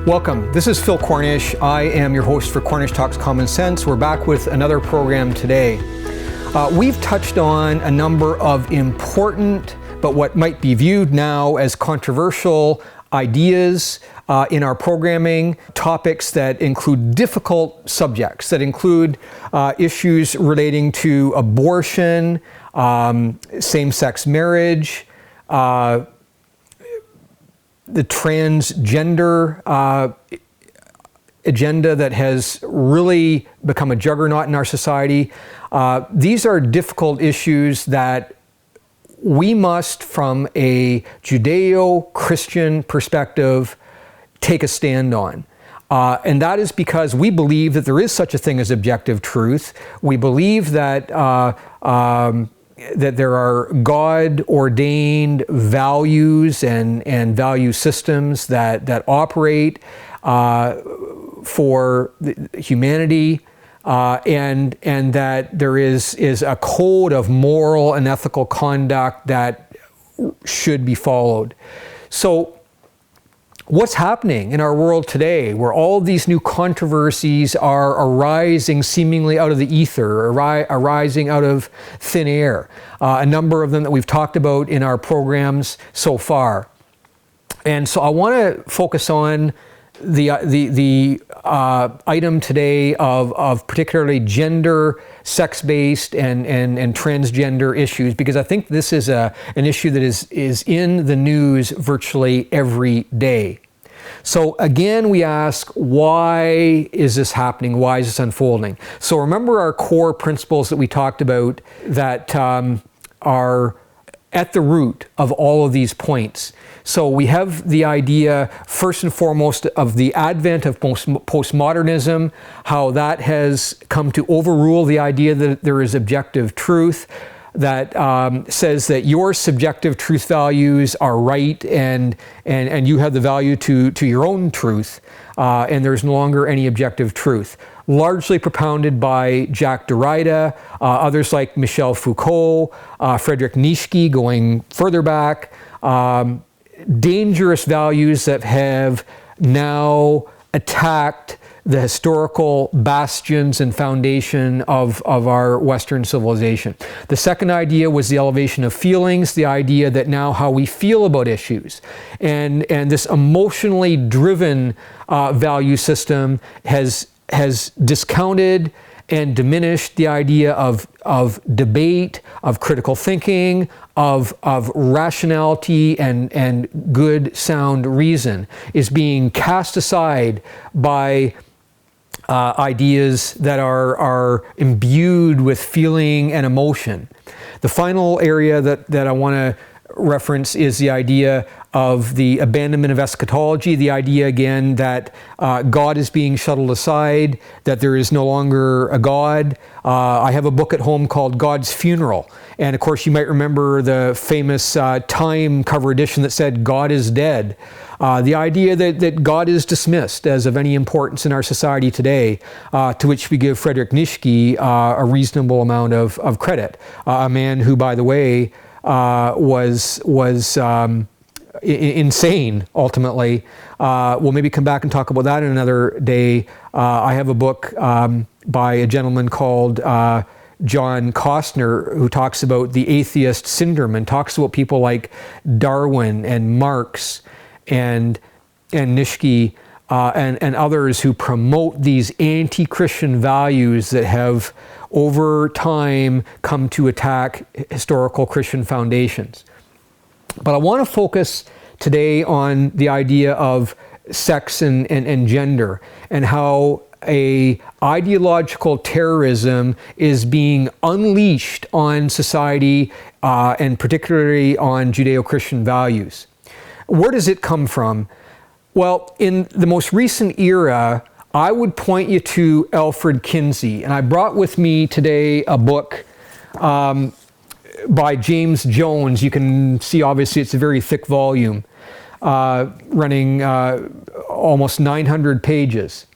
Welcome. This is Phil Cornish. I am your host for Cornish Talks Common Sense. We're back with another program today. We've touched on a number of important, but what might be viewed now as controversial ideas in our programming, topics that include difficult subjects, that include issues relating to abortion, same-sex marriage, the transgender agenda that has really become a juggernaut in our society. These are difficult issues that we must, from a Judeo-Christian perspective, take a stand on. And that is because we believe that there is such a thing as objective truth. We believe that that there are God-ordained values and value systems that operate for humanity, and that there is a code of moral and ethical conduct that should be followed. So what's happening in our world today, where all these new controversies are arising seemingly out of the ether, arising out of thin air, a number of them that we've talked about in our programs so far. And so I want to focus on the item today of particularly gender, sex-based, and transgender issues, because I think this is an issue that is in the news virtually every day. So again, we ask, why is this happening? Why is this unfolding? So remember our core principles that we talked about that are at the root of all of these points. So we have the idea, first and foremost, of the advent of postmodernism, how that has come to overrule the idea that there is objective truth, that says that your subjective truth values are right and you have the value to your own truth, and there's no longer any objective truth. Largely propounded by Jacques Derrida, others like Michel Foucault, Friedrich Nietzsche going further back. Dangerous values that have now attacked the historical bastions and foundation of our Western civilization. The second idea was the elevation of feelings, the idea that now how we feel about issues. And this emotionally driven value system has discounted and diminished the idea of debate, of critical thinking, of rationality and good sound reason, is being cast aside by ideas that are imbued with feeling and emotion. The final area that I want to reference is the idea of the abandonment of eschatology, the idea again that God is being shuttled aside, that there is no longer a God. I have a book at home called God's Funeral, and of course you might remember the famous Time cover edition that said God is dead. The idea that God is dismissed as of any importance in our society today, to which we give Friedrich Nietzsche a reasonable amount of credit. A man who, by the way, was insane, ultimately. We'll maybe come back and talk about that in another day. I have a book by a gentleman called John Costner, who talks about the atheist syndrome and talks about people like Darwin and Marx and Nietzsche and others who promote these anti-Christian values that have over time come to attack historical Christian foundations. But I want to focus today on the idea of sex and gender, and how a ideological terrorism is being unleashed on society, and particularly on Judeo-Christian values. Where does it come from? Well, in the most recent era, I would point you to Alfred Kinsey, and I brought with me today a book by James Jones. You can see, obviously, it's a very thick volume, running almost 900 pages.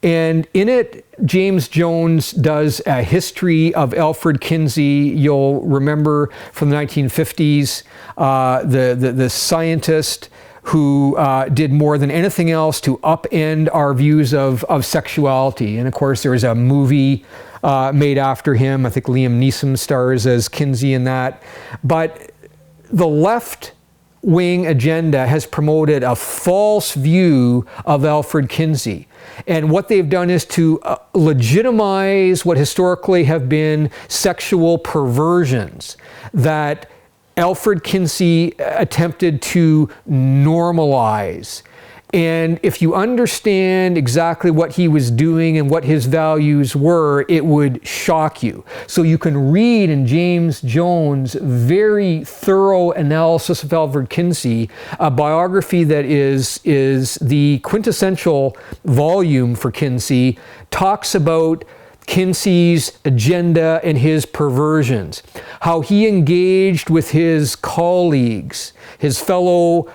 And in it, James Jones does a history of Alfred Kinsey. You'll remember from the 1950s, the scientist who did more than anything else to upend our views of sexuality. And of course, there was a movie made after him. I think Liam Neeson stars as Kinsey in that. But the left-wing agenda has promoted a false view of Alfred Kinsey. And what they've done is to legitimize what historically have been sexual perversions that Alfred Kinsey attempted to normalize. And if you understand exactly what he was doing and what his values were, it would shock you. So you can read in James Jones' very thorough analysis of Alfred Kinsey, a biography that is the quintessential volume for Kinsey, talks about Kinsey's agenda and his perversions, how he engaged with his colleagues, his fellow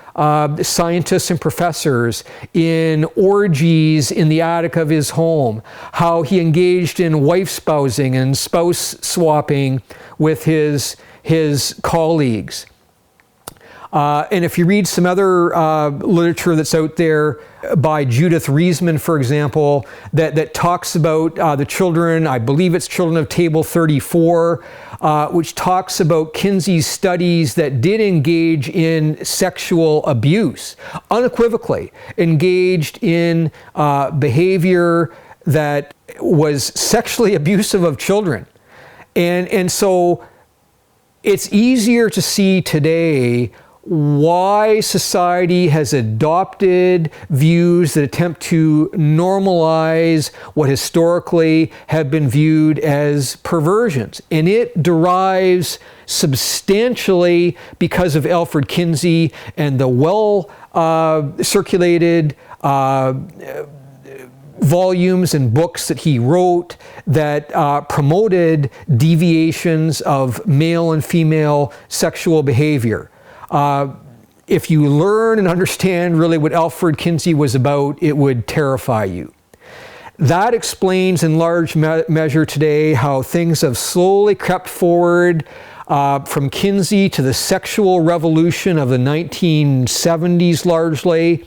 scientists and professors in orgies in the attic of his home, how he engaged in wife spousing and spouse swapping with his colleagues. And if you read some other literature that's out there by Judith Reisman, for example, that talks about the children, I believe it's Children of Table 34, which talks about Kinsey's studies that did engage in sexual abuse, unequivocally engaged in behavior that was sexually abusive of children. And so it's easier to see today why society has adopted views that attempt to normalize what historically have been viewed as perversions. And it derives substantially because of Alfred Kinsey and the well-circulated volumes and books that he wrote that promoted deviations of male and female sexual behavior. If you learn and understand really what Alfred Kinsey was about, it would terrify you. That explains in large measure today how things have slowly crept forward from Kinsey to the sexual revolution of the 1970s largely,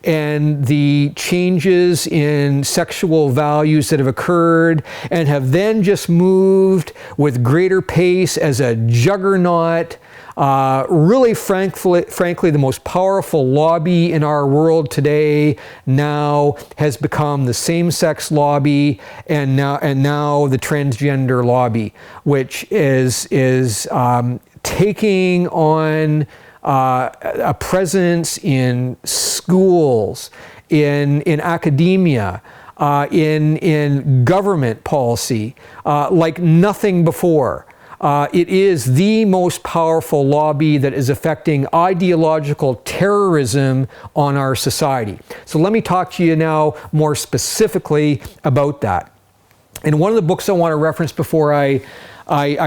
and the changes in sexual values that have occurred and have then just moved with greater pace as a juggernaut. Really, frankly, the most powerful lobby in our world today now has become the same-sex lobby, and now the transgender lobby, which is taking on a presence in schools, in academia, in government policy, like nothing before. It is the most powerful lobby that is affecting ideological terrorism on our society. So let me talk to you now more specifically about that. And one of the books I want to reference before I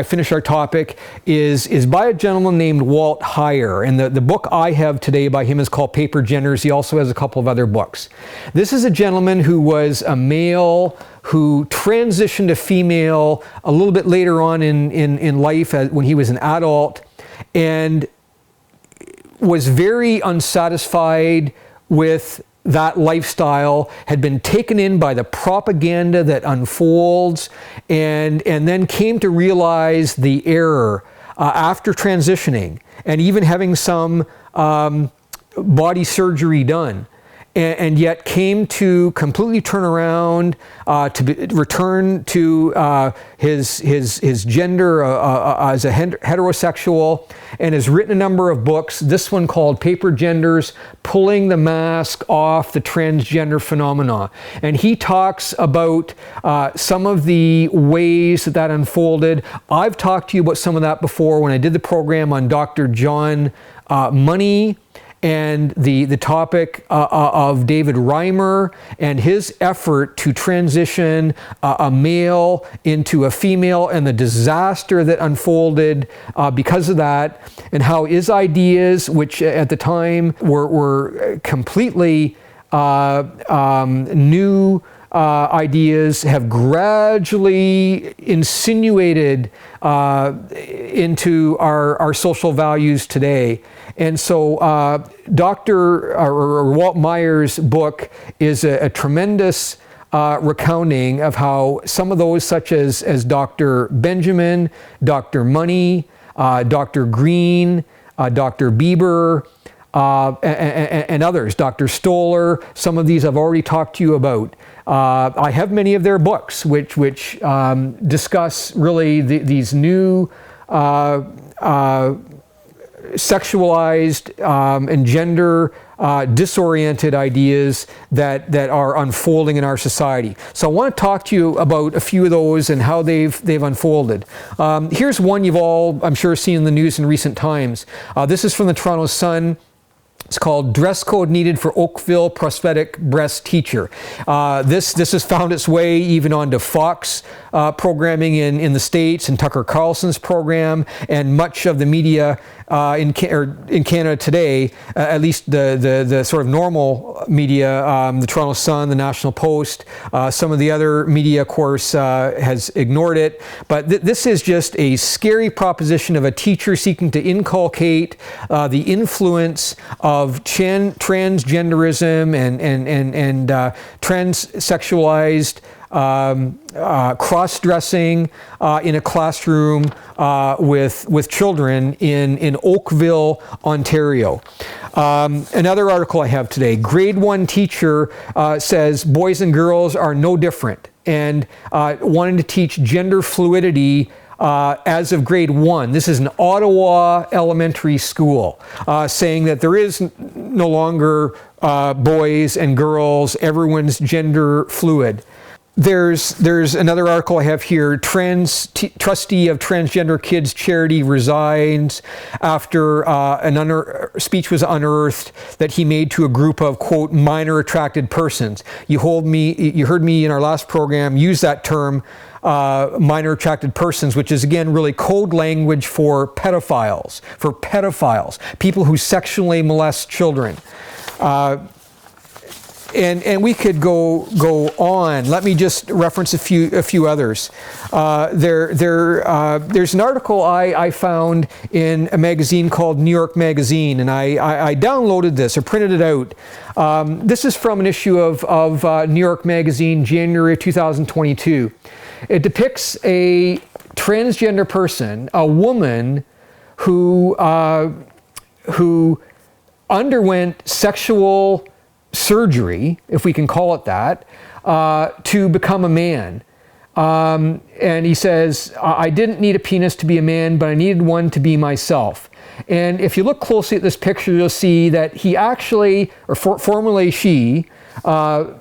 finish our topic is by a gentleman named Walt Heyer. And the book I have today by him is called Paper Genders. He also has a couple of other books. This is a gentleman who was a male who transitioned to female a little bit later on in life when he was an adult, and was very unsatisfied with that lifestyle, had been taken in by the propaganda that unfolds, and then came to realize the error after transitioning and even having some body surgery done. And yet came to completely turn around, return to his gender as a heterosexual, and has written a number of books. This one called Paper Genders, Pulling the Mask Off the Transgender Phenomenon. And he talks about some of the ways that unfolded. I've talked to you about some of that before when I did the program on Dr. John Money, and the topic of David Reimer and his effort to transition a male into a female, and the disaster that unfolded because of that, and how his ideas, which at the time were completely new ideas have gradually insinuated into our social values today. And so Walt Meyer's book is a tremendous recounting of how some of those, such as Dr. Benjamin, Dr. Money, Dr. Green, Dr. Bieber, and others, Dr. Stoller, some of these I've already talked to you about. I have many of their books which discuss really these new sexualized and gender disoriented ideas that are unfolding in our society. So I want to talk to you about a few of those and how they've unfolded. Here's one you've all, I'm sure, seen in the news in recent times. This is from the Toronto Sun. It's called Dress Code Needed for Oakville Prosthetic Breast Teacher. This has found its way even onto Fox programming in the States, and Tucker Carlson's program, and much of the media in Canada today, at least the sort of normal media, the Toronto Sun, the National Post, some of the other media, of course, has ignored it. But this is just a scary proposition of a teacher seeking to inculcate the influence of transgenderism and transsexualized cross-dressing in a classroom with children in Oakville, Ontario. Another article I have today, grade 1 teacher says boys and girls are no different, and wanting to teach gender fluidity as of grade 1. This is an Ottawa elementary school, saying that there is no longer boys and girls, everyone's gender fluid. There's another article I have here. Trustee of Transgender Kids Charity resigns after speech was unearthed that he made to a group of, quote, minor attracted persons. You heard me in our last program use that term, minor attracted persons, which is again really code language for pedophiles, people who sexually molest children. And we could go on. Let me just reference a few others. There's an article I found in a magazine called New York Magazine, and I downloaded this or printed it out. This is from an issue of New York Magazine, January 2022. It depicts a transgender person, a woman who underwent sexual surgery, if we can call it that, to become a man. And he says, I didn't need a penis to be a man, but I needed one to be myself. And if you look closely at this picture, you'll see that he actually, or formerly she, had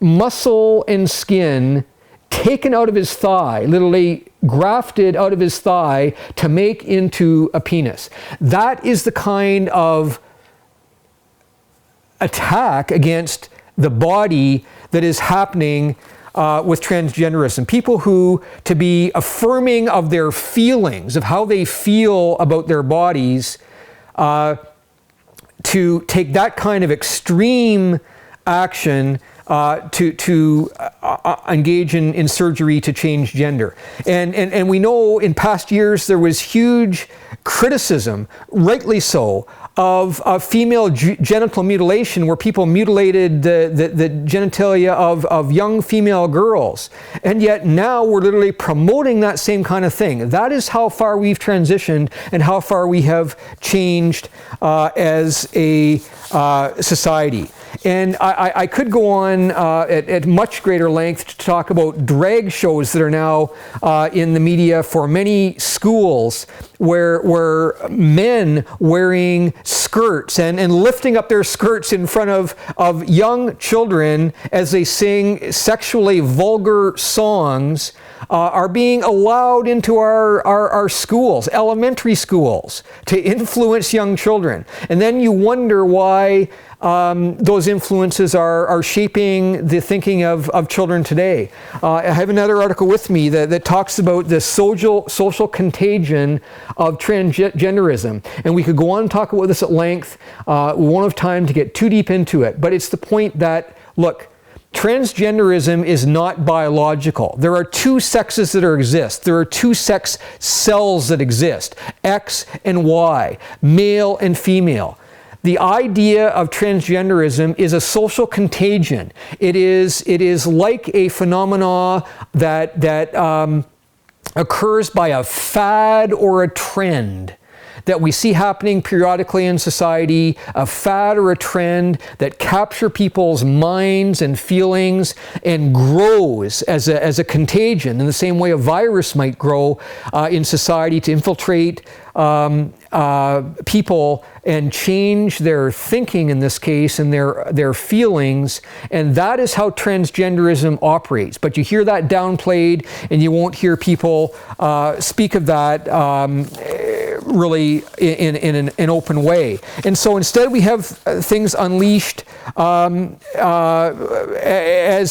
muscle and skin taken out of his thigh, literally grafted out of his thigh to make into a penis. That is the kind of attack against the body that is happening with transgenderism. People who, to be affirming of their feelings, of how they feel about their bodies, to take that kind of extreme action to engage in surgery to change gender. And we know in past years there was huge criticism, rightly so, of female genital mutilation, where people mutilated the genitalia of young female girls. And yet now we're literally promoting that same kind of thing. That is how far we've transitioned and how far we have changed as a society. And I could go on at much greater length to talk about drag shows that are now in the media for many schools, where men wearing skirts and lifting up their skirts in front of young children as they sing sexually vulgar songs are being allowed into our schools, elementary schools, to influence young children. And then you wonder why those influences are shaping the thinking of children today. I have another article with me that talks about the social contagion of transgenderism. And we could go on and talk about this at length. We won't have time to get too deep into it. But it's the point that, look, transgenderism is not biological. There are two sexes that exist. There are two sex cells that exist, X and Y, male and female. The idea of transgenderism is a social contagion. It is like a phenomena that occurs by a fad or a trend that we see happening periodically in society, a fad or a trend that capture people's minds and feelings and grows as a contagion in the same way a virus might grow in society to infiltrate people and change their thinking in this case and their feelings, and that is how transgenderism operates. But you hear that downplayed, and you won't hear people speak of that really in an open way. And so instead we have things unleashed as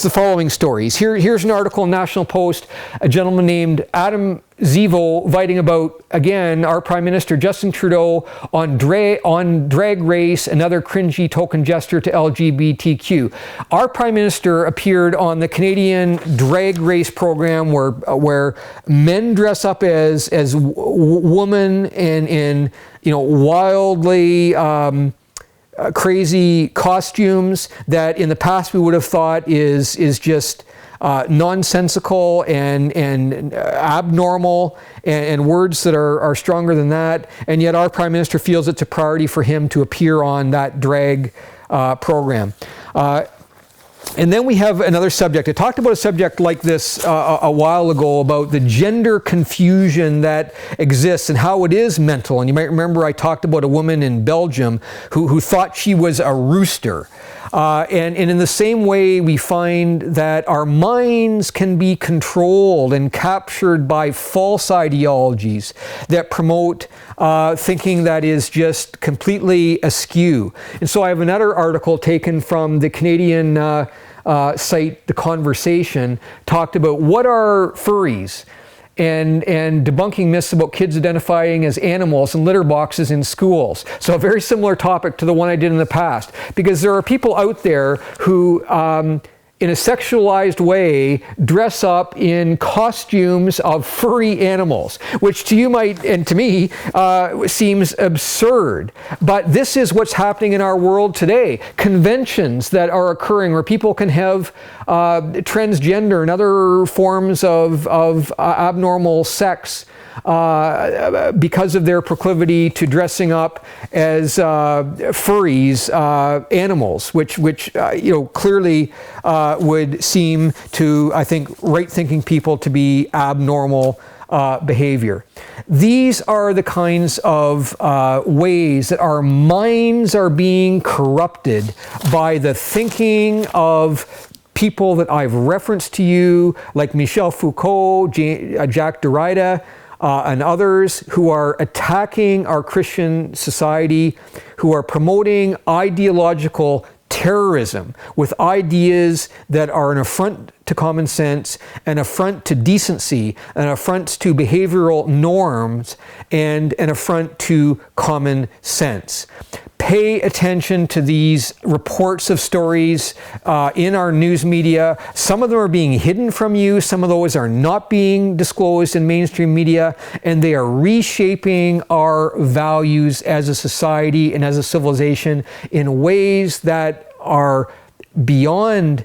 the following stories. Here's an article in National Post, a gentleman named Adam Zivo writing about, again, our Prime Minister Justin Trudeau on drag race, another cringy token gesture to LGBTQ. Our Prime Minister appeared on the Canadian drag race program where men dress up as women in wildly crazy costumes that in the past we would have thought is just nonsensical and abnormal, and words that are stronger than that, and yet our Prime Minister feels it's a priority for him to appear on that drag program. And then we have another subject. I talked about a subject like this a while ago about the gender confusion that exists and how it is mental. And you might remember I talked about a woman in Belgium who thought she was a rooster. And in the same way, we find that our minds can be controlled and captured by false ideologies that promote thinking that is just completely askew. And so I have another article taken from the Canadian site, The Conversation, talked about what are furries, and debunking myths about kids identifying as animals in litter boxes in schools. So a very similar topic to the one I did in the past, because there are people out there who in a sexualized way dress up in costumes of furry animals, which to you might, and to me, seems absurd. But this is what's happening in our world today. Conventions that are occurring where people can have transgender and other forms of abnormal sex because of their proclivity to dressing up as furries, animals, which clearly would seem to, I think, right-thinking people to be abnormal behavior. These are the kinds of ways that our minds are being corrupted by the thinking of people that I've referenced to you, like Michel Foucault, Jacques Derrida, and others who are attacking our Christian society, who are promoting ideological terrorism with ideas that are an affront to common sense, an affront to decency, an affront to behavioral norms, and an affront to common sense. Pay attention to these reports of stories in our news media. Some of them are being hidden from you. Some of those are not being disclosed in mainstream media, and they are reshaping our values as a society and as a civilization in ways that are beyond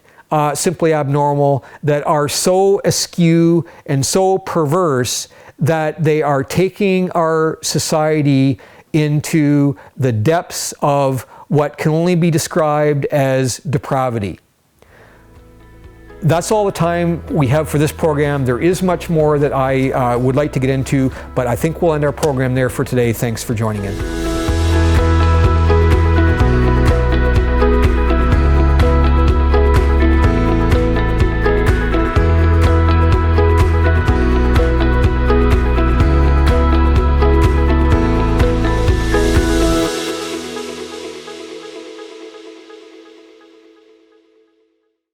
simply abnormal, that are so askew and so perverse that they are taking our society into the depths of what can only be described as depravity. That's all the time we have for this program. There is much more that I would like to get into, but I think we'll end our program there for today. Thanks for joining in.